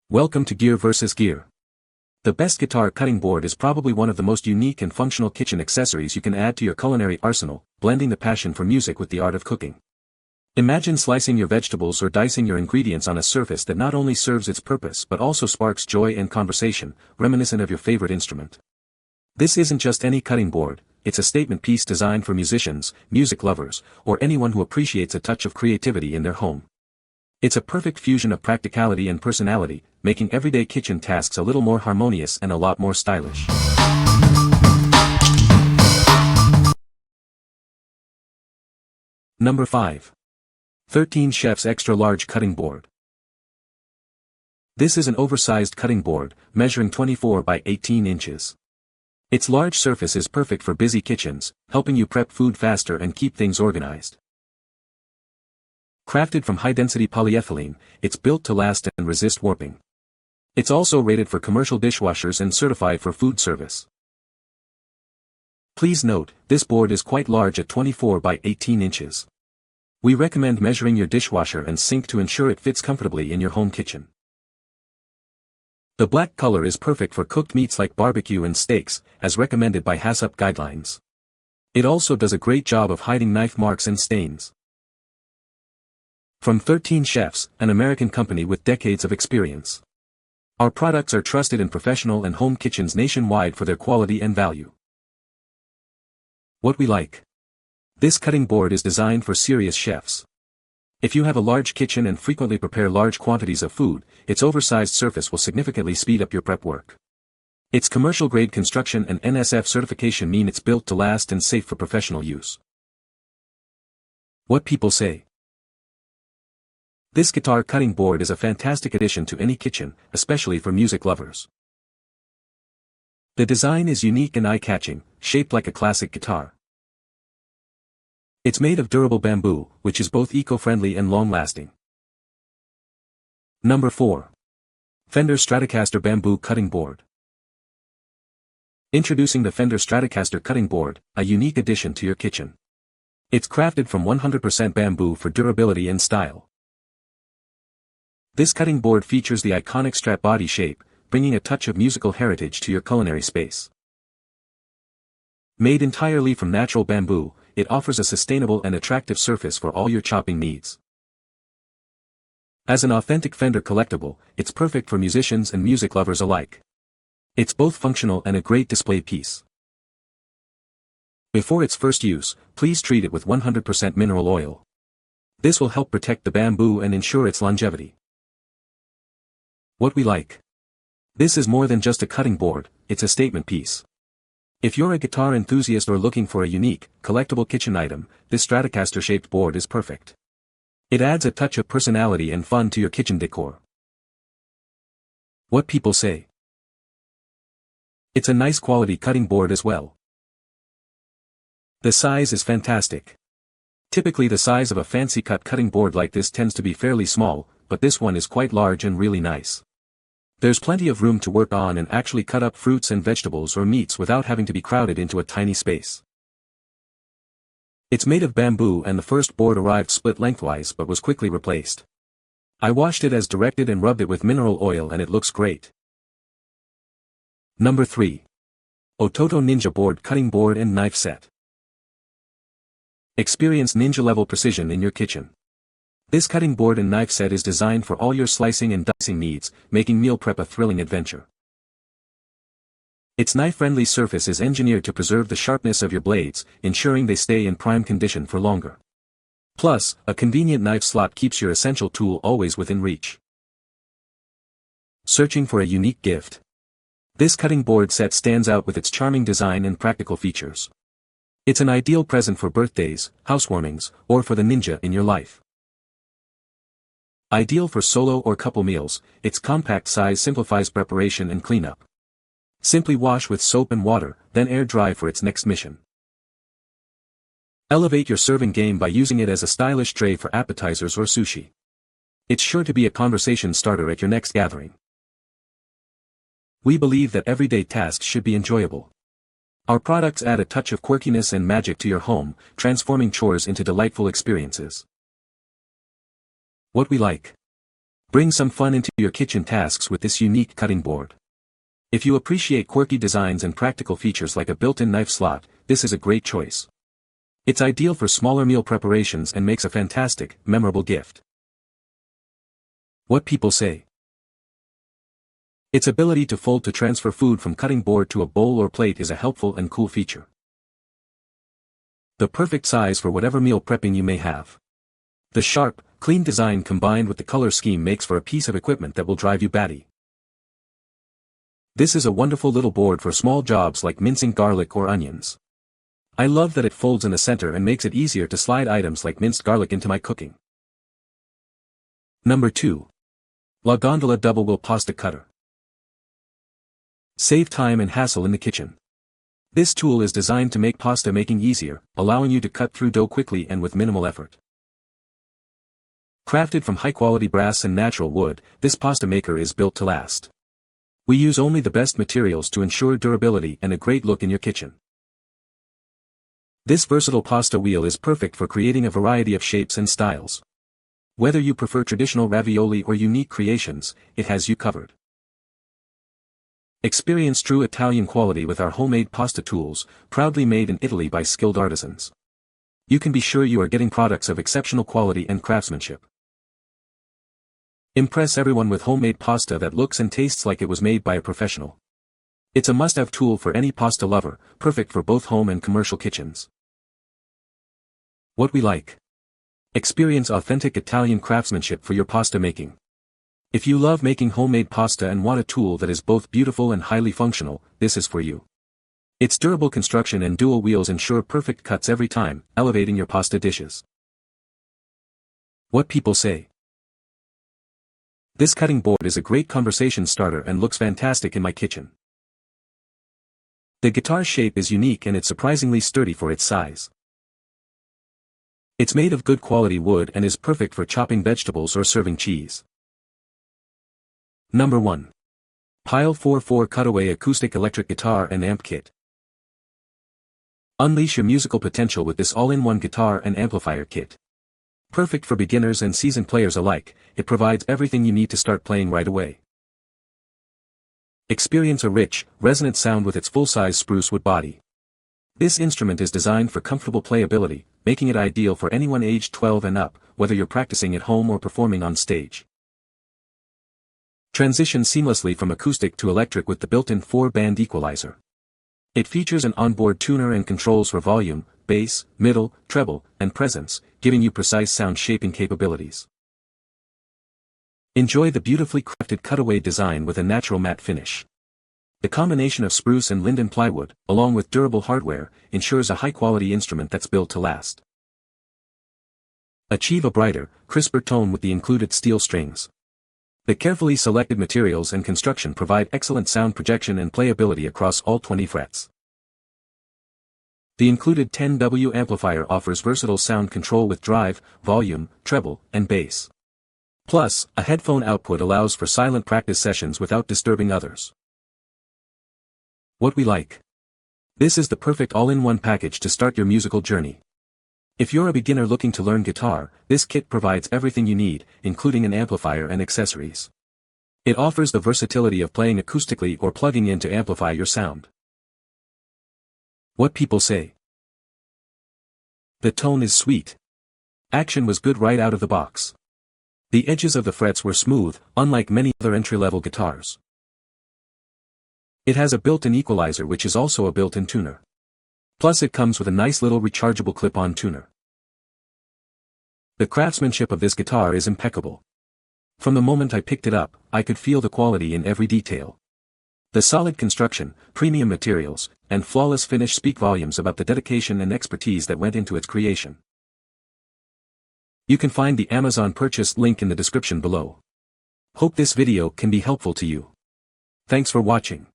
Welcome to Gear vs. Gear. The best guitar cutting board is probably one of the most unique and functional kitchen accessories you can add to your culinary arsenal, blending the passion for music with the art of cooking. Imagine slicing your vegetables or dicing your ingredients on a surface that not only serves its purpose but also sparks joy and conversation, reminiscent of your favorite instrument. This isn't just any cutting board, it's a statement piece designed for musicians, music lovers, or anyone who appreciates a touch of creativity in their home. It's a perfect fusion of practicality and personality, making everyday kitchen tasks a little more harmonious and a lot more stylish. Number 5. 13 Chef's Extra Large Cutting Board. This is an oversized cutting board, measuring 24 by 18 inches. Its large surface is perfect for busy kitchens, helping you prep food faster and keep things organized. Crafted from high-density polyethylene, it's built to last and resist warping. It's also rated for commercial dishwashers and certified for food service. Please note, this board is quite large at 24 by 18 inches. We recommend measuring your dishwasher and sink to ensure it fits comfortably in your home kitchen. The black color is perfect for cooked meats like barbecue and steaks, as recommended by HACCP guidelines. It also does a great job of hiding knife marks and stains. From 13 Chefs, an American company with decades of experience. Our products are trusted in professional and home kitchens nationwide for their quality and value. What we like. This cutting board is designed for serious chefs. If you have a large kitchen and frequently prepare large quantities of food, its oversized surface will significantly speed up your prep work. Its commercial-grade construction and NSF certification mean it's built to last and safe for professional use. What people say. This guitar cutting board is a fantastic addition to any kitchen, especially for music lovers. The design is unique and eye-catching, shaped like a classic guitar. It's made of durable bamboo, which is both eco-friendly and long-lasting. Number 4. Fender Stratocaster Bamboo Cutting Board. Introducing the Fender Stratocaster Cutting Board, a unique addition to your kitchen. It's crafted from 100% bamboo for durability and style. This cutting board features the iconic Strat body shape, bringing a touch of musical heritage to your culinary space. Made entirely from natural bamboo, it offers a sustainable and attractive surface for all your chopping needs. As an authentic Fender collectible, it's perfect for musicians and music lovers alike. It's both functional and a great display piece. Before its first use, please treat it with 100% mineral oil. This will help protect the bamboo and ensure its longevity. What we like. This is more than just a cutting board, it's a statement piece. If you're a guitar enthusiast or looking for a unique, collectible kitchen item, this Stratocaster-shaped board is perfect. It adds a touch of personality and fun to your kitchen decor. What people say. It's a nice quality cutting board as well. The size is fantastic. Typically the size of a fancy cut cutting board like this tends to be fairly small, but this one is quite large and really nice. There's plenty of room to work on and actually cut up fruits and vegetables or meats without having to be crowded into a tiny space. It's made of bamboo and the first board arrived split lengthwise but was quickly replaced. I washed it as directed and rubbed it with mineral oil and it looks great. Number 3. OTOTO Ninja Board Cutting Board and Knife Set. Experience ninja-level precision in your kitchen. This cutting board and knife set is designed for all your slicing and dicing needs, making meal prep a thrilling adventure. Its knife-friendly surface is engineered to preserve the sharpness of your blades, ensuring they stay in prime condition for longer. Plus, a convenient knife slot keeps your essential tool always within reach. Searching for a unique gift. This cutting board set stands out with its charming design and practical features. It's an ideal present for birthdays, housewarmings, or for the ninja in your life. Ideal for solo or couple meals, its compact size simplifies preparation and cleanup. Simply wash with soap and water, then air dry for its next mission. Elevate your serving game by using it as a stylish tray for appetizers or sushi. It's sure to be a conversation starter at your next gathering. We believe that everyday tasks should be enjoyable. Our products add a touch of quirkiness and magic to your home, transforming chores into delightful experiences. What we like. Bring some fun into your kitchen tasks with this unique cutting board. If you appreciate quirky designs and practical features like a built-in knife slot, this is a great choice. It's ideal for smaller meal preparations and makes a fantastic, memorable gift. What people say. Its ability to fold to transfer food from cutting board to a bowl or plate is a helpful and cool feature. The perfect size for whatever meal prepping you may have. The sharp, clean design combined with the color scheme makes for a piece of equipment that will drive you batty. This is a wonderful little board for small jobs like mincing garlic or onions. I love that it folds in the center and makes it easier to slide items like minced garlic into my cooking. Number 2. La Gondola Double Wheel Pasta Cutter. Save time and hassle in the kitchen. This tool is designed to make pasta making easier, allowing you to cut through dough quickly and with minimal effort. Crafted from high-quality brass and natural wood, this pasta maker is built to last. We use only the best materials to ensure durability and a great look in your kitchen. This versatile pasta wheel is perfect for creating a variety of shapes and styles. Whether you prefer traditional ravioli or unique creations, it has you covered. Experience true Italian quality with our homemade pasta tools, proudly made in Italy by skilled artisans. You can be sure you are getting products of exceptional quality and craftsmanship. Impress everyone with homemade pasta that looks and tastes like it was made by a professional. It's a must-have tool for any pasta lover, perfect for both home and commercial kitchens. What we like. Experience authentic Italian craftsmanship for your pasta making. If you love making homemade pasta and want a tool that is both beautiful and highly functional, this is for you. Its durable construction and dual wheels ensure perfect cuts every time, elevating your pasta dishes. What people say. This cutting board is a great conversation starter and looks fantastic in my kitchen. The guitar shape is unique and it's surprisingly sturdy for its size. It's made of good quality wood and is perfect for chopping vegetables or serving cheese. Number 1. Pyle 4/4 Cutaway Acoustic Electric Guitar and Amp Kit. Unleash your musical potential with this all-in-one guitar and amplifier kit. Perfect for beginners and seasoned players alike, it provides everything you need to start playing right away. Experience a rich, resonant sound with its full-size spruce wood body. This instrument is designed for comfortable playability, making it ideal for anyone aged 12 and up, whether you're practicing at home or performing on stage. Transition seamlessly from acoustic to electric with the built-in 4-band equalizer. It features an onboard tuner and controls for volume, bass, middle, treble, and presence, giving you precise sound shaping capabilities. Enjoy the beautifully crafted cutaway design with a natural matte finish. The combination of spruce and linden plywood, along with durable hardware, ensures a high-quality instrument that's built to last. Achieve a brighter, crisper tone with the included steel strings. The carefully selected materials and construction provide excellent sound projection and playability across all 20 frets. The included 10W amplifier offers versatile sound control with drive, volume, treble, and bass. Plus, a headphone output allows for silent practice sessions without disturbing others. What we like. This is the perfect all-in-one package to start your musical journey. If you're a beginner looking to learn guitar, this kit provides everything you need, including an amplifier and accessories. It offers the versatility of playing acoustically or plugging in to amplify your sound. What people say. The tone is sweet. Action was good right out of the box. The edges of the frets were smooth, unlike many other entry-level guitars. It has a built-in equalizer which is also a built-in tuner. Plus it comes with a nice little rechargeable clip-on tuner. The craftsmanship of this guitar is impeccable. From the moment I picked it up, I could feel the quality in every detail. The solid construction, premium materials, and flawless finish speak volumes about the dedication and expertise that went into its creation. You can find the Amazon purchase link in the description below. Hope this video can be helpful to you. Thanks for watching.